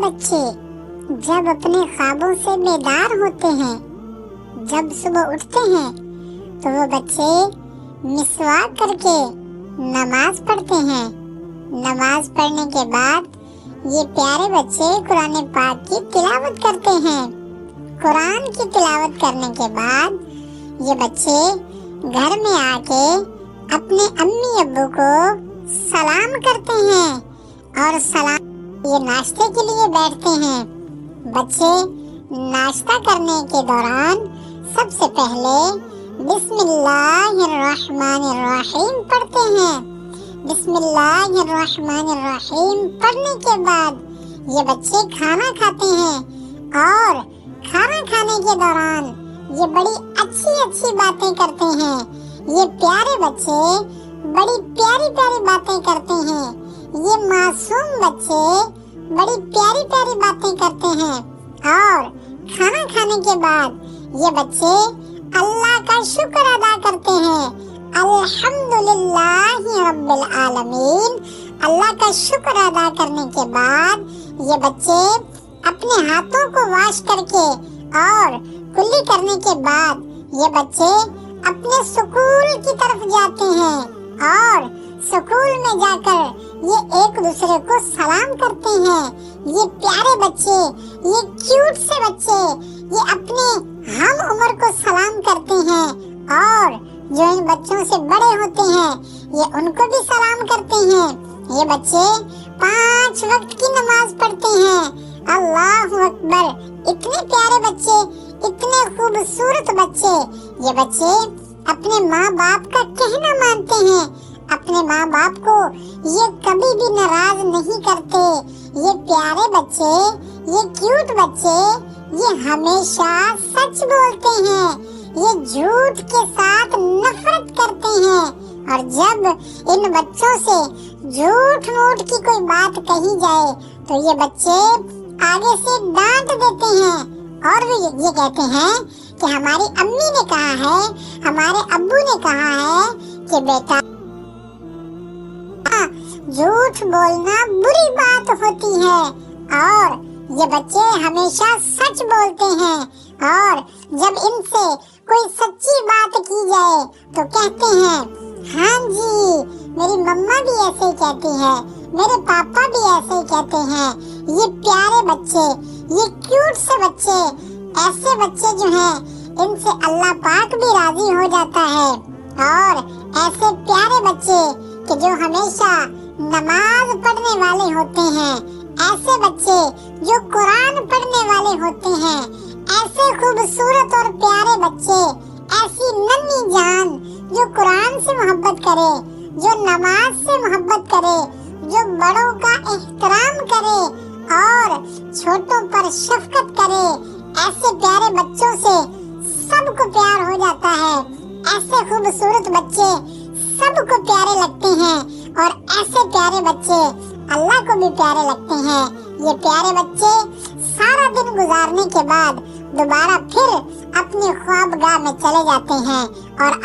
بچے جب اپنے خوابوں سے بیدار ہوتے ہیں، جب صبح اٹھتے ہیں تو وہ بچے مسواک کر کے نماز پڑھتے ہیں۔ نماز پڑھنے کے بعد یہ پیارے بچے قرآن پاک کی تلاوت کرتے ہیں۔ قرآن کی تلاوت کرنے کے بعد یہ بچے گھر میں آ کے اپنے امی ابو کو سلام کرتے ہیں اور یہ ناشتے کے لیے بیٹھتے ہیں۔ بچے ناشتہ کرنے کے دوران سب سے پہلے بسم اللہ الرحمن الرحیم پڑھتے ہیں۔ بسم اللہ الرحمن الرحیم پڑھنے کے بعد یہ بچے کھانا کھاتے ہیں اور کھانا کھانے کے دوران یہ بڑی اچھی باتیں کرتے ہیں۔ یہ پیارے بچے بڑی پیاری باتیں کرتے ہیں۔ یہ معصوم بچے بڑی پیاری باتیں کرتے ہیں اور کھانا کھانے کے بعد یہ بچے اللہ کا شکر ادا کرتے ہیں۔ الحمدللہ رب العالمین، اللہ کا شکر ادا کرنے کے بعد یہ بچے اپنے ہاتھوں کو واش کر کے اور کلی کرنے کے بعد یہ بچے اپنے سکول کی طرف جاتے ہیں اور سکول میں جا کر یہ ایک دوسرے کو سلام کرتے ہیں۔ یہ پیارے بچے، یہ کیوٹ سے بچے، یہ اپنے ہم عمر کو سلام کرتے ہیں اور جو ان بچوں سے بڑے ہوتے ہیں یہ ان کو بھی سلام کرتے ہیں۔ یہ بچے 5 وقت کی نماز پڑھتے ہیں۔ اللہ اکبر! اتنے پیارے بچے، اتنے خوبصورت بچے۔ یہ بچے اپنے ماں باپ کا کہنا مانتے ہیں، اپنے ماں باپ کو یہ کبھی بھی ناراض نہیں کرتے۔ یہ پیارے بچے، یہ کیوٹ بچے، یہ ہمیشہ سچ بولتے ہیں، یہ جھوٹ کے ساتھ نفرت کرتے ہیں اور جب ان بچوں سے جھوٹ موٹ کی کوئی بات کہی جائے تو یہ بچے آگے سے ڈانٹ دیتے ہیں اور یہ کہتے ہیں کہ ہماری امی نے کہا ہے، ہمارے ابو نے کہا ہے کہ بیٹا جھوٹ بولنا بری بات ہوتی ہے اور یہ بچے ہمیشہ سچ بولتے ہیں اور جب ان سے کوئی سچی بات کی جائے تو کہتے ہیں ہاں جی میری مما بھی ایسے ہی کہتی ہے، میرے پاپا بھی ایسے ہی کہتے ہیں۔ یہ پیارے بچے، یہ کیوٹ سے بچے، ایسے بچے جو ہیں ان سے اللہ پاک بھی راضی ہو جاتا ہے اور ایسے پیارے بچے کہ جو ہمیشہ نماز پڑھنے والے ہوتے ہیں، ایسے بچے جو قرآن پڑھنے والے ہوتے ہیں، ایسے خوبصورت اور پیارے بچے، ایسی ننھی جان جو قرآن سے محبت کرے، جو نماز سے محبت کرے، جو بڑوں کا احترام کرے اور چھوٹوں پر شفقت کرے، ایسے پیارے بچوں سے سب کو پیار ہو جاتا ہے۔ ایسے خوبصورت بچے سب کو پیارے لگتے ہیں اور ایسے پیارے بچے اللہ کو بھی پیارے لگتے ہیں۔ یہ پیارے بچے سارا دن گزارنے کے بعد دوبارہ پھر اپنی خوابگاہ میں چلے جاتے ہیں اور